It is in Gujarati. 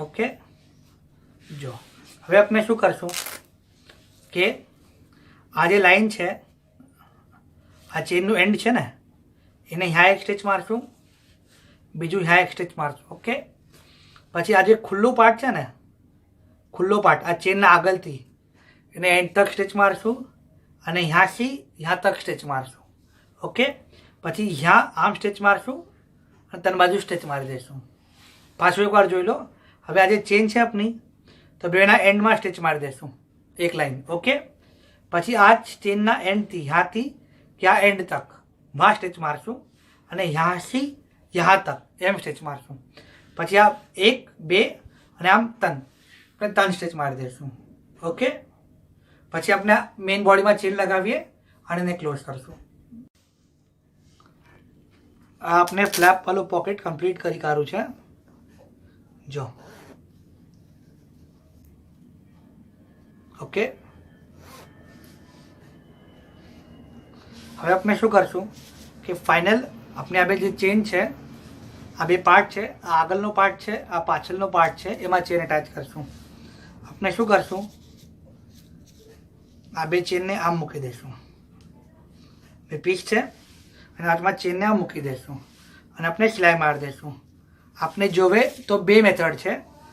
ઓકે, જો હવે આપણે શું કરશું કે આ જે લાઈન છે, આ ચેનનું એન્ડ છે ને, એને અહીંયા એક સ્ટિચ મારશું, બીજું અહીંયા એક સ્ટિચ મારશું. ઓકે, પછી આ જે ખુલ્લું પાર્ટ છે ને, ખુલ્લો પાર્ટ આ ચેનના આગળથી એને એન્ડ તક સ્ટિચ મારશું અને અહીંયાથી यहाँ તક સ્ટિચ મારશું. ઓકે, પછી यहाँ આમ સ્ટિચ મારશું અને ત્રણ બાજુ સ્ટિચ મારી દઈશું. પાછું એકવાર જોઈ લો. હવે આ જે ચેન છે આપણી, તો બેના એન્ડમાં સ્ટિચ મારી દઈશું એક લાઈન. ઓકે, પછી આ ચેનના એન્ડથી ત્યાંથી ત્યાં એન્ડ તક વहाँ સ્ટિચ મારશું અને ત્યાંથી यहाँ તક એમ સ્ટિચ મારશું. પછી આ 1 2 અને આમ ત્રણ સ્ટિચ મારી દઈશું. ઓકે, પછી આપણે મેઇન બોડીમાં ચેન લગાવીએ અને એને ક્લોઝ કરશું. આ આપણે ફ્લેપ વાળું પોકેટ કમ્પ્લીટ કરી કાઢ્યું છે. જો ઓકે, હવે આપણે શું કરશું કે ફાઇનલ આપણે આ બે જે ચેન છે, આ બે પાર્ટ છે, આ આગળનો પાર્ટ છે, આ પાછળનો પાર્ટ છે, એમાં ચેન અટેચ કરશું. આપણે શું કરશું, આ બે ચેનને આમ મૂકી દઈશું, બે પીસ છે અને હાથમાં ચેનને આમ મૂકી દઈશું અને આપણે સિલાઈ મારી દઈશું. આપણે જોવે તો બે મેથડ છે.